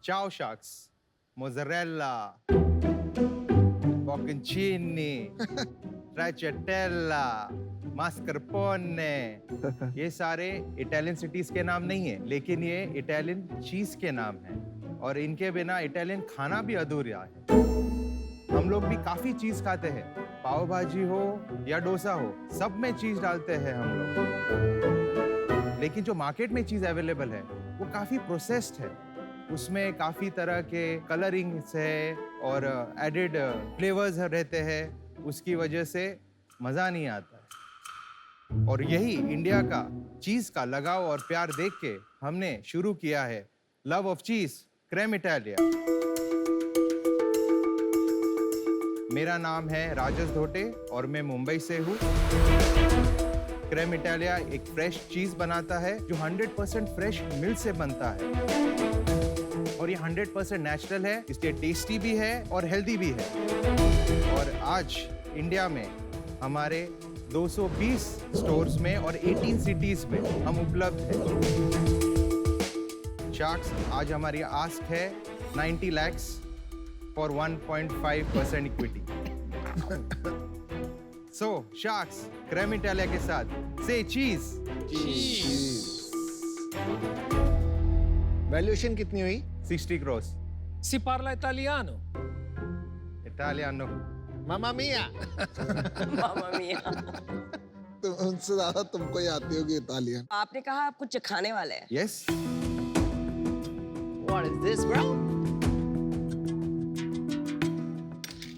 Ciao sharks, mozzarella, bocconcini, stracciatella, mascarpone, ये सारे Italian cities के नाम नहीं है, लेकिन ये इटालियन चीज के नाम है और इनके बिना इटालियन खाना भी अधूरा है। हम लोग भी काफी चीज खाते हैं, पाव भाजी हो या डोसा हो, सब में चीज डालते हैं हम लोग। लेकिन जो मार्केट में चीज अवेलेबल है वो काफी प्रोसेस्ड है, उसमें काफी तरह के कलरिंग्स है और एडेड फ्लेवर्स रहते हैं, उसकी वजह से मजा नहीं आता है। और यही इंडिया का चीज का लगाव और प्यार देख के हमने शुरू किया है लव ऑफ चीज क्रेम इटालिया। मेरा नाम है राजेश धोटे और मैं मुंबई से हूँ। क्रेम इटालिया एक फ्रेश चीज बनाता है जो 100% फ्रेश मिल्क से बनता है और ये 100% नेचुरल है, इसलिए टेस्टी भी है और हेल्दी भी है। और आज इंडिया में हमारे 220 स्टोर्स में और 18 सिटीज में हम उपलब्ध हैं। शार्क्स, आज हमारी आस्क है 90 lakhs for 1.5% equity. So, Sharks, Creme Italia के साथ say cheese. वैल्यूएशन कितनी हुई? 60 crores. Si parla italiano? Italiano. मामा मिया। मामा मिया। तो उनसे ज्यादा तुमको ही आती होगी इटालियन। आपने कहा आप कुछ खाने वाले हैं। Yes. What is this, bro?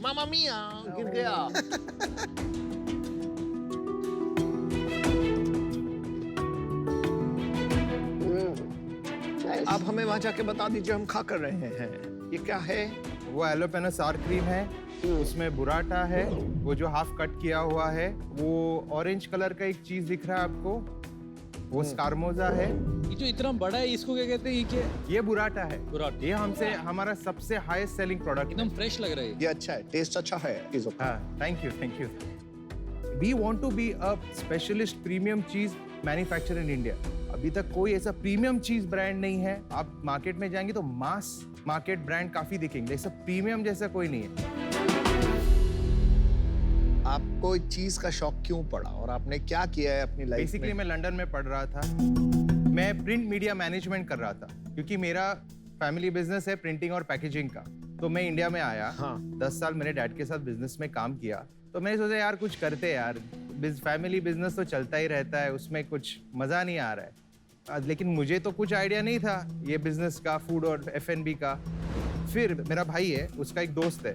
मामा मिया गिर गया। आप हमें वहां जाके बता दीजिए, हम खा कर रहे हैं। ये क्या है? वो एलोपेनो सार क्रीम है, उसमें बुराटा है, वो जो हाफ कट किया हुआ है, वो ऑरेंज कलर का एक चीज दिख रहा है आपको, वो स्कारमोजा है। ये जो इतना बड़ा है इसको क्या कहते हैं? ये क्या है? ये बुराटा है। बुराटा। ये हमसे हमारा सबसे हाईएस्ट सेलिंग प्रोडक्ट एकदम फ्रेश लग रहा है। ये अच्छा है, टेस्ट अच्छा है चीजों का। हाँ, thank you. We want to be a specialist premium cheese manufacturer in India. अभी तक कोई ऐसा प्रीमियम चीज ब्रांड नहीं है। आप मार्केट में जाएंगे तो मास मार्केट ब्रांड काफी दिखेंगे, ऐसा प्रीमियम जैसा कोई नहीं है। आपको इस चीज का शौक क्यों पड़ा और आपने क्या किया है अपनी लाइफ बेसिकली में? मैं लंदन में पढ़ रहा था, मैं प्रिंट मीडिया मैनेजमेंट कर रहा था क्योंकि मेरा फैमिली बिजनेस है प्रिंटिंग और पैकेजिंग का। तो मैं इंडिया में आया, हाँ। 10 साल मेरे डैड के साथ बिजनेस में काम किया, तो मैंने सोचा यार कुछ करते यार, फैमिली बिजनेस तो चलता ही रहता है, उसमें कुछ मजा नहीं आ रहा है। लेकिन मुझे तो कुछ आइडिया नहीं था ये बिजनेस का, फूड और F&B का। फिर मेरा भाई है, उसका एक दोस्त है,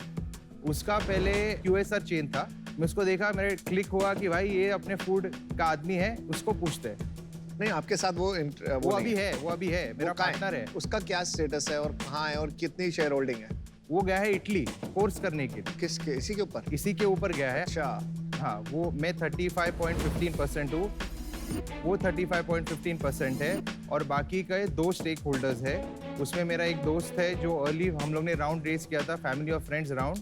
उसका पहले QSR चेन था, मैं उसको देखा, मेरे क्लिक हुआ कि भाई ये अपने फूड का आदमी है, उसको पूछते हैं। नहीं, आपके साथ वो अभी है, मेरा पार्टनर है। उसका क्या स्टेटस है और कहाँ है और कितनी शेयर होल्डिंग है? वो गया है इटली कोर्स करने के लिए। किसके? इसी के ऊपर? इसी के ऊपर गया है। अच्छा। हाँ, वो मैं 35.15% हूँ, वो 35.15% है और बाकी के 2 स्टेक होल्डर्स है। उसमें मेरा एक दोस्त है जो अर्ली हम लोग ने राउंड रेस किया था, फैमिली और फ्रेंड्स राउंड,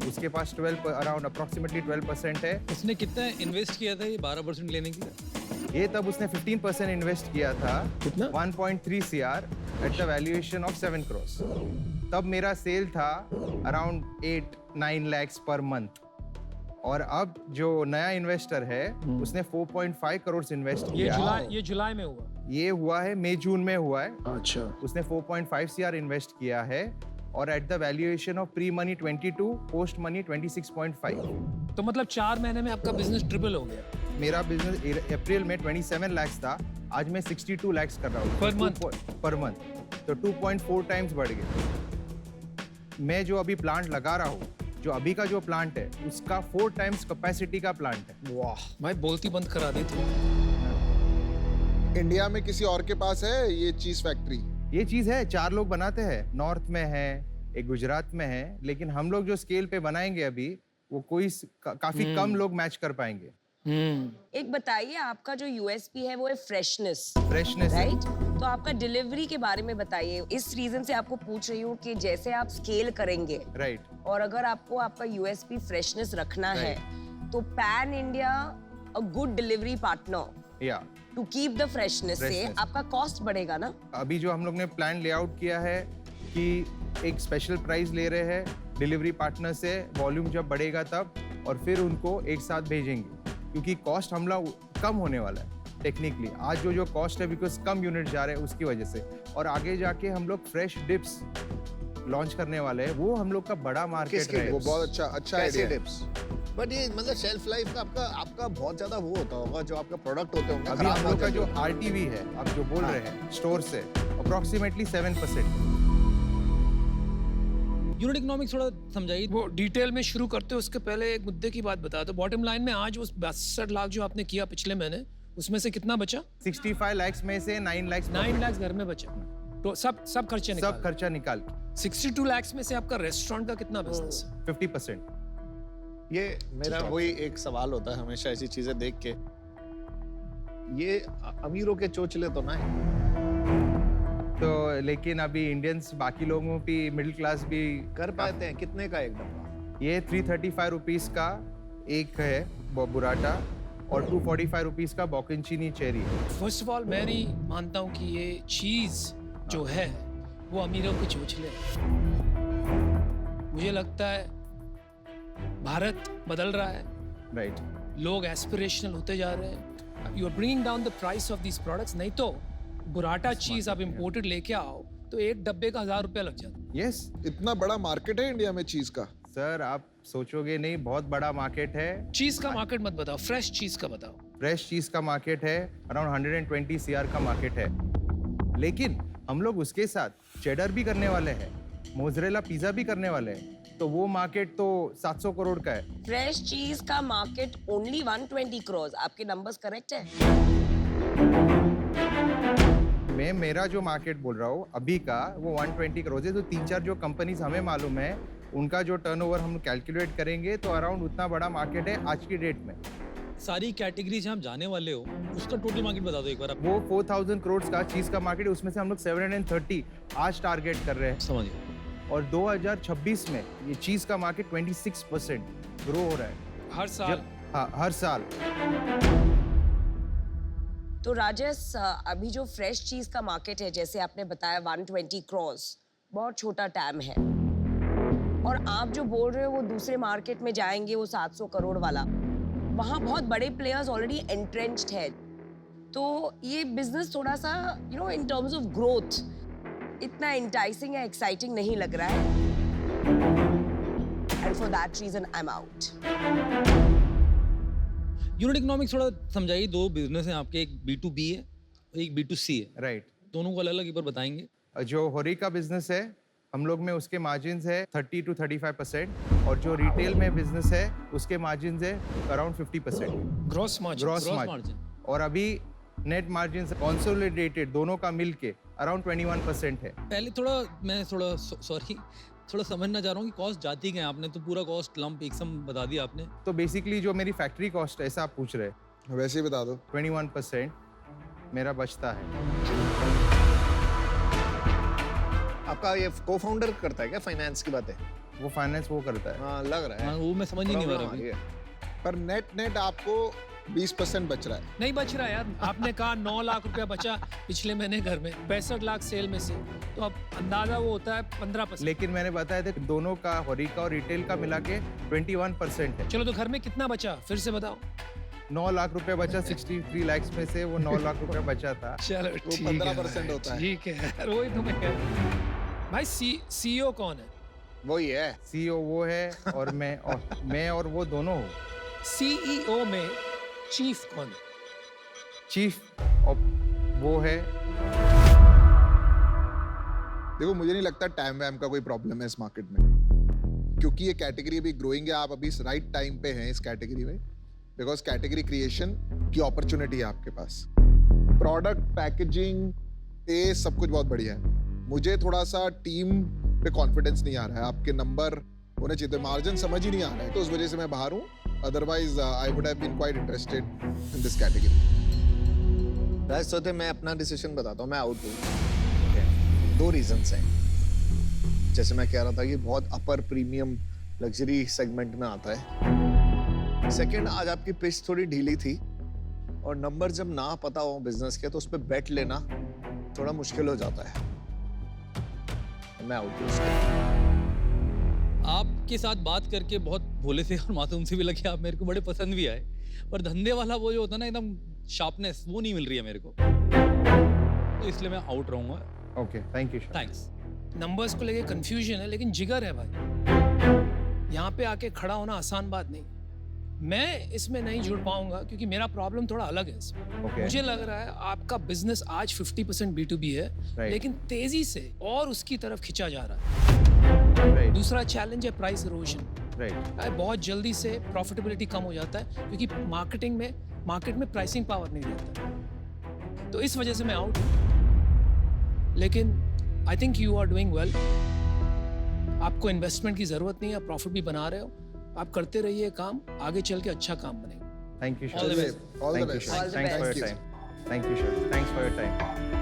उसके पास 12 अराउंड अप्रोक्सीमेटली 12% है। उसने कितना इन्वेस्ट किया था ये 12% लेने के लिए? ये तब उसने 15% इन्वेस्ट किया था। कितना? 1.3 CR at the valuation of 7 crores। तब मेरा सेल था अराउंड 8-9 lakhs पर मंथ। और अब जो नया इन्वेस्टर है उसने 4.5 crores इन्वेस्ट किया। ये जुलाई में हुआ। ये हुआ है मई जून में हुआ है। अच्छा। उसने 4.5 CR इन्वेस्ट किया है और at the valuation of pre money 22, post money 26.5। तो मतलब 4 महीने में आपका बिजनेस ट्रिपल हो गया। मेरा बिजनेस अप्रैल में 27 lakhs था, आज मैं 62 lakhs कर रहा हूँ पर मंथ, तो 2.4 times बढ़ गया। मैं जो अभी प्लांट लगा रहा हूँ, जो अभी का जो प्लांट है उसका 4 times कैपेसिटी का प्लांट है। वाह। मैं बोलती बंद करा दी थी। इंडिया में किसी और के पास है ये चीज फैक्ट्री? ये चीज है, 4 लोग बनाते हैं, नॉर्थ में है, एक गुजरात में है, लेकिन हम लोग जो स्केल पे बनाएंगे अभी वो कोई काफी कम लोग मैच कर पाएंगे। एक बताइए, आपका जो यूएसपी है वो है फ्रेशनेस, फ्रेशनेस, राइट? तो आपका डिलीवरी के बारे में बताइए। इस रीजन से आपको पूछ रही हूँ कि जैसे आप स्केल करेंगे, राइट, और अगर आपको आपका यूएसपी फ्रेशनेस रखना है तो pan India a good delivery partner या टू कीप द फ्रेशनेस से Freshness. आपका कॉस्ट बढ़ेगा ना? अभी जो हम लोग ने प्लान लेआउट किया है कि एक स्पेशल प्राइस ले रहे हैं डिलीवरी पार्टनर से, वॉल्यूम जब बढ़ेगा तब, और फिर उनको एक साथ भेजेंगे क्योंकि कॉस्ट हमला कम होने वाला है टेक्निकली। आज जो कॉस्ट है बिकॉज कम यूनिट जा रहे हैं उसकी वजह से, और आगे जाके हम लोग फ्रेश डिप्स लॉन्च करने वाले हैं, वो हम लोग का बड़ा मार्केट किसके है। वो बहुत अच्छा कैसे आइडिया है। टिप्स? बट ये मतलब शेल्फ लाइफ का आपका बहुत ज्यादा वो होता होगा, जो आपका प्रोडक्ट होते होंगे अभी खराब हम लोग का होते जो होंगे। RTV है, आप जो बोल रहे हैं स्टोर से, अप्रोक्सीमेटली 7%। यूनिट इकोनॉमिक्स थोड़ा समझाइए। वो डिटेल में शुरू करते हो उसके पहले एक मुद्दे की बात बता दो। बॉटम लाइन में आज उस 62 लाख जो आपने किया पिछले महीने, उसमें से कितना बचा? 65 लाख में से 9 लाख 9 लाख घर में बचा, तो सब खर्चे निकाल। सब खर्चा निकाल के 62 लाख में से आपका रेस्टोरेंट का कितना बिजनेस है? 50%। ये मेरा वही एक सवाल होता है हमेशा ऐसी चीजें देख के, ये अमीरों के चोचले तो ना है। तो लेकिन अभी इंडियंस, बाकी लोगों भी, मिडिल क्लास भी कर पाते हैं। कितने का एक डब्बा? ये 335 रुपीस का एक है बुराटा, और 245 रुपीस का बॉकनचीनी चेरी है। फर्स्ट ऑफ ऑल मैं नहीं मानता हूँ कि ये चीज जो है वो अमीरों के चोचले है। मुझे लगता है भारत बदल रहा है, राइट। लोग एस्पिरेशनल होते जा रहे हैं। You are bringing down the price of these products. नहीं तो बुराटा चीज आप इंपोर्टेड लेके आओ तो एक डब्बे का 1000 रुपया लग जाता है। यस इतना बड़ा मार्केट है इंडिया में चीज का। सर, आप सोचोगे नहीं, बहुत बड़ा मार्केट है। चीज का मार्केट मत बताओ, फ्रेश चीज का बताओ। फ्रेश चीज का मार्केट है, अराउंड 120 CR का मार्केट है, लेकिन हम लोग उसके साथ चेडर भी करने वाले हैं, मोज़रेला पिज्जा भी करने वाले हैं, तो वो मार्केट तो 700 करोड़ का है। फ्रेश चीज का मार्केट ओनली 120 करोड़। आपके नंबर्स करेक्ट है? मैं मेरा जो मार्केट बोल रहा हूँ अभी का, वो 120 करोड़ है। तो 3-4 जो कंपनीज हमें मालूम है, उनका जो टर्नओवर हम कैलकुलेट करेंगे तो अराउंड उतना बड़ा मार्केट है आज की डेट में। सारी कैटेगरी से आप जाने वाले हो, उसका टोटल मार्केट बता दो एक बार आप। वो 4000 करोड़ का चीज का मार्केट है, उसमें से हम लोग 730 आज टारगेट कर रहे हैं, समझ गए। और 2026 में ये चीज का मार्केट 26% ग्रो हो रहा है हर साल। हाँ, हर साल। तो राजेश, अभी जो फ्रेश चीज का मार्केट है, जैसे आपने बताया 120 करोड़, बहुत छोटा टैम है, और आप जो बोल रहे हो वो दूसरे मार्केट में जाएंगे, वो 700 करोड़ वाला, वहाँ बहुत बड़े प्लेयर्स ऑलरेडी एंट्रेंच्ड है। तो ये बिजनेस थोड़ा सा इन टर्म्स ऑफ ग्रोथ इतना इंटाइसिंग या एक्साइटिंग नहीं लग रहा है, and for that reason I am out. Unit economics थोड़ा समझाइए। दो बिजनेस हैं आपके, एक B2B है, एक B2C है। राइट। दोनों को अलग अलग एक बार बताएंगे। जो होरी का बिजनेस है हम लोग में, उसके मार्जिन्स है 30 to 35%, और जो रिटेल में बिजनेस है उसके मार्जिन्स है around 50%। Gross margin. Gross Gross margin. margin। और अभी नेट मार्जिन कंसोलिडेटेड दोनों का मिलके अराउंड 21% है। पहले मैं थोड़ा समझना चाह रहा हूँ कि कॉस्ट जाती क्या है। आपने तो पूरा कॉस्ट लंप एक सम बता दिया आपने। तो बेसिकली जो मेरी फैक्ट्री कॉस्ट है, ऐसा आप पूछ रहे हैं, वैसे ही बता दो। 21% मेरा बचता है। आपका ये को फाउंडर करता है क्या फाइनेंस की बातें? वो फाइनेंस वो करता है। हाँ, लग रहा हाँ, है। वो मैं समझ ही नहीं पा रहा Problem आ अभी। रही है। पर नेट आपको 20% बच रहा है। नहीं बच रहा यार। आपने कहा 9 लाख रुपया बचा पिछले महीने घर में, 65 लाख सेल में से, तो अब अंदाजा वो होता है 15%। लेकिन मैंने बताया था कि दोनों का, होरी का और रिटेल का मिला के 21% है। चलो तो घर में कितना बचा फिर से बताओ। 9 लाख रुपए बचा, 63 लाख में से वो 9 लाख रुपए बचा था। चलो वो ठीक 15% है, होता है। ठीक है यार, वही तो मैं कह रहा हूँ। भाई CEO कौन है? वही है। CEO वो है, और मैं और वो दोनों हो। CEO में चीफ कौन है? चीफ वो है। देखो, मुझे नहीं लगता टाइम वैम का कोई प्रॉब्लम है इस मार्केट में, क्योंकि ये कैटेगरी अभी ग्रोइंग है। आप अभी राइट टाइम पे हैं इस कैटेगरी में, बिकॉज कैटेगरी क्रिएशन की अपॉर्चुनिटी है आपके पास। प्रोडक्ट, पैकेजिंग, ये सब कुछ बहुत बढ़िया है। मुझे थोड़ा सा टीम पे कॉन्फिडेंस नहीं आ रहा है। आपके नंबर होने चाहिए, मार्जिन समझ ही नहीं आ रहा है, तो उस वजह से मैं बाहर हूँ। Otherwise I would have been quite interested in this category. राज सोते मैं अपना डिसीजन बताता हूँ, मैं आउट हूँ। 2 रीजंस हैं। जैसे मैं कह रहा था, ये बहुत अपर प्रीमियम लग्जरी सेगमेंट में आता है। सेकंड, आज आपकी पिच थोड़ी ढीली थी, और नंबर जब ना पता हो बिजनेस के, तो उस पर बेट लेना थोड़ा मुश्किल हो जाता है। मैं आउट हूँ। आपके साथ बात करके बहुत भोले से और मासूम से भी लगे, आप मेरे को बड़े पसंद भी आए, पर धंधे वाला वो जो होता है ना एकदम शार्पनेस, वो नहीं मिल रही है मेरे को, तो इसलिए मैं आउट रहूंगा। Okay, thank you. Thanks. Numbers को लेके कंफ्यूजन है, लेकिन जिगर है भाई। यहाँ पे आके खड़ा होना आसान बात नहीं। मैं इसमें नहीं जुड़ पाऊंगा क्योंकि मेरा प्रॉब्लम थोड़ा अलग है इसमें। Okay. मुझे लग रहा है आपका बिजनेस आज 50% B2B है, Right. लेकिन तेजी से और उसकी तरफ खिंचा जा रहा है। राइट, दूसरा चैलेंज है प्राइस इरोजन। राइट, बहुत जल्दी से प्रॉफिटेबिलिटी कम हो जाता है क्योंकि मार्केट में प्राइसिंग पावर नहीं रहता। तो इस वजह से मैं आउट हूँ। लेकिन I think you are doing well. आपको इन्वेस्टमेंट की जरूरत नहीं है, आप प्रॉफिट भी बना रहे हो। आप करते रहिए काम, आगे चल के अच्छा काम बनेगा। Thank you All the sir, best. All the thank you best. Sir, All the thanks for best. Your time, thank you sir, thanks for your time.